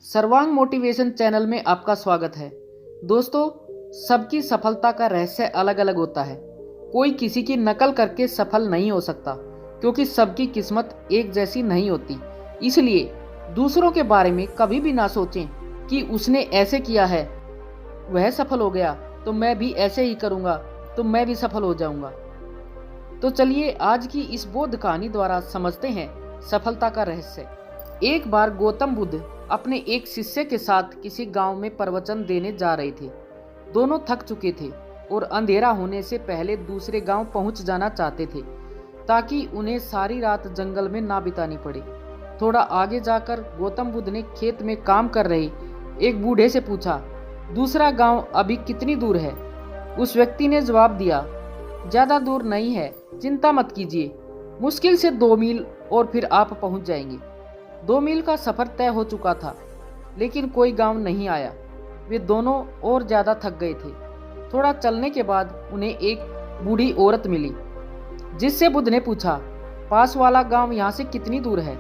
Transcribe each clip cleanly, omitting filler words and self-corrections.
सर्वांग motivation channel में आपका स्वागत है। दोस्तों, सबकी सफलता का रहस्य अलग अलग होता है। कोई किसी की नकल करके सफल नहीं हो सकता, क्योंकि सबकी किस्मत एक जैसी नहीं होती। इसलिए दूसरों के बारे में कभी भी ना सोचें कि उसने ऐसे किया है, वह सफल हो गया तो मैं भी ऐसे ही करूँगा तो मैं भी सफल हो जाऊँगा। तो चलिए आज की इस बोध कहानी द्वारा समझते हैं सफलता का रहस्य। एक बार गौतम बुद्ध अपने एक शिष्य के साथ किसी गांव में प्रवचन देने जा रहे थे। दोनों थक चुके थे और अंधेरा होने से पहले दूसरे गांव पहुंच जाना चाहते थे, ताकि उन्हें सारी रात जंगल में ना बितानी पड़े। थोड़ा आगे जाकर गौतम बुद्ध ने खेत में काम कर रहे एक बूढ़े से पूछा, दूसरा गांव अभी कितनी दूर है? उस व्यक्ति ने जवाब दिया, ज़्यादा दूर नहीं है, चिंता मत कीजिए, मुश्किल से 2 मील और फिर आप पहुंच जाएंगे। 2 मील का सफर तय हो चुका था, लेकिन कोई गांव नहीं आया। वे दोनों और ज्यादा थक गए थे। थोड़ा चलने के बाद उन्हें एक बूढ़ी औरत मिली, जिससे बुद्ध ने पूछा, पास वाला गांव यहाँ से कितनी दूर है?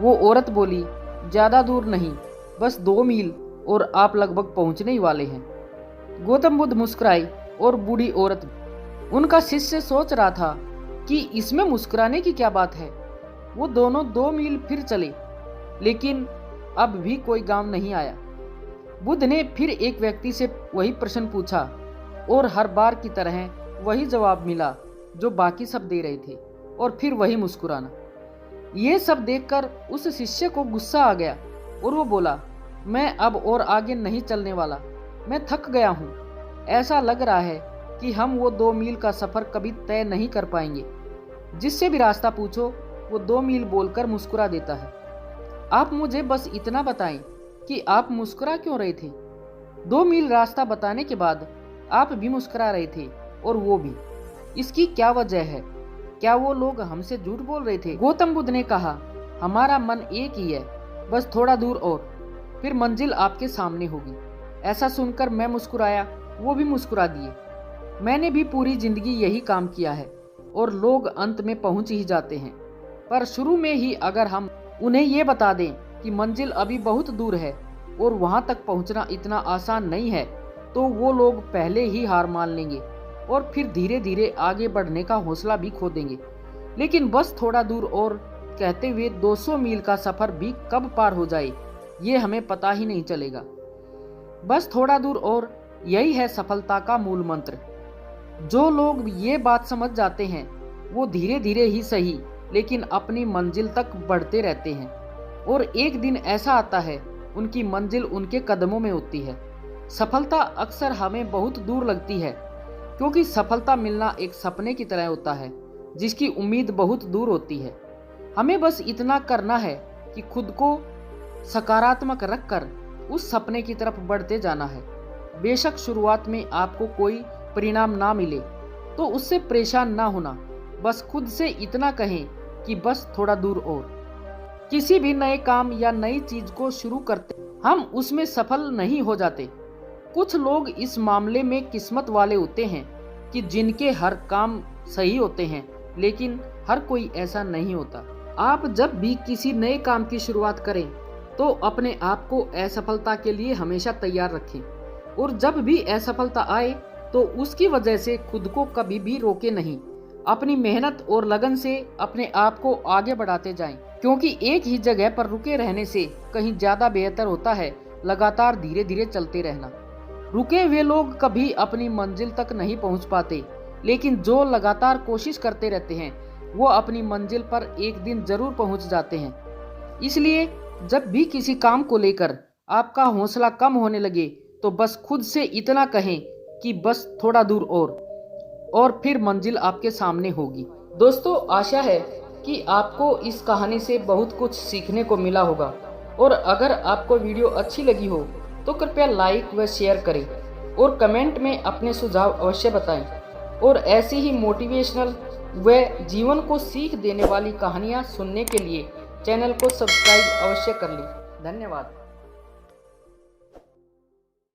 वो औरत बोली, ज्यादा दूर नहीं, बस 2 मील और आप लगभग पहुंचने ही वाले हैं। गौतम बुद्ध मुस्कुराए और बूढ़ी औरत। उनका शिष्य सोच रहा था कि इसमें मुस्कुराने की क्या बात है। वो दोनों 2 मील फिर चले, लेकिन अब भी कोई गांव नहीं आया। बुद्ध ने फिर एक व्यक्ति से वही प्रश्न पूछा और हर बार की तरह वही जवाब मिला जो बाकी सब दे रहे थे, और फिर वही मुस्कुराना। ये सब देखकर उस शिष्य को गुस्सा आ गया और वो बोला, मैं अब और आगे नहीं चलने वाला, मैं थक गया हूँ। ऐसा लग रहा है कि हम वो 2 मील का सफर कभी तय नहीं कर पाएंगे। जिससे भी रास्ता पूछो वो 2 मील बोलकर मुस्कुरा देता है। आप मुझे बस इतना बताएं कि आप मुस्कुरा क्यों रहे थे? 2 मील रास्ता बताने के बाद आप भी मुस्कुरा रहे थे, और वो भी। इसकी क्या वजह है? क्या वो लोग हमसे झूठ बोल रहे थे? गौतम बुद्ध ने कहा, हमारा मन एक ही है, बस थोड़ा दूर और, फिर मंजिल आपके सामने होगी। ऐसा सुनकर मैं मुस्कुराया, वो भी मुस्कुरा दिए। मैंने भी पूरी जिंदगी यही काम किया है, और लोग अंत में पहुंच ही जाते हैं। पर शुरू में ही अगर हम उन्हें ये बता दें कि मंजिल अभी बहुत दूर है और वहां तक पहुंचना इतना आसान नहीं है, तो वो लोग पहले ही हार मान लेंगे और फिर धीरे धीरे आगे बढ़ने का हौसला भी खो देंगे। लेकिन बस थोड़ा दूर और कहते हुए 200 मील का सफर भी कब पार हो जाए ये हमें पता ही नहीं चलेगा। बस थोड़ा दूर और, यही है सफलता का मूल मंत्र। जो लोग ये बात समझ जाते हैं वो धीरे धीरे ही सही, लेकिन अपनी मंजिल तक बढ़ते रहते हैं, और एक दिन ऐसा आता है उनकी मंजिल उनके कदमों में होती है। सफलता अक्सर हमें बहुत दूर लगती है, क्योंकि सफलता मिलना एक सपने की तरह होता है जिसकी उम्मीद बहुत दूर होती है। हमें बस इतना करना है कि खुद को सकारात्मक रखकर उस सपने की तरफ बढ़ते जाना है। बेशक शुरुआत में आपको कोई परिणाम ना मिले तो उससे परेशान ना होना, बस खुद से इतना कहें कि बस थोड़ा दूर और। किसी भी नए काम या नई चीज को शुरू करते हम उसमें सफल नहीं हो जाते। कुछ लोग इस मामले में किस्मत वाले होते हैं कि जिनके हर काम सही होते हैं, लेकिन हर कोई ऐसा नहीं होता। आप जब भी किसी नए काम की शुरुआत करें तो अपने आप को असफलता के लिए हमेशा तैयार रखें, और जब भी असफलता आए तो उसकी वजह से खुद को कभी भी रोके नहीं। अपनी मेहनत और लगन से अपने आप को आगे बढ़ाते जाएं, क्योंकि एक ही जगह पर रुके रहने से कहीं ज्यादा बेहतर होता है लगातार धीरे धीरे चलते रहना। रुके हुए लोग कभी अपनी मंजिल तक नहीं पहुंच पाते, लेकिन जो लगातार कोशिश करते रहते हैं वो अपनी मंजिल पर एक दिन जरूर पहुंच जाते हैं। इसलिए जब भी किसी काम को लेकर आपका हौसला कम होने लगे तो बस खुद से इतना कहें कि बस थोड़ा दूर और फिर मंजिल आपके सामने होगी। दोस्तों, आशा है कि आपको इस कहानी से बहुत कुछ सीखने को मिला होगा, और अगर आपको वीडियो अच्छी लगी हो तो कृपया लाइक व शेयर करें और कमेंट में अपने सुझाव अवश्य बताएं। और ऐसी ही मोटिवेशनल व जीवन को सीख देने वाली कहानियाँ सुनने के लिए चैनल को सब्सक्राइब अवश्य कर लें। धन्यवाद।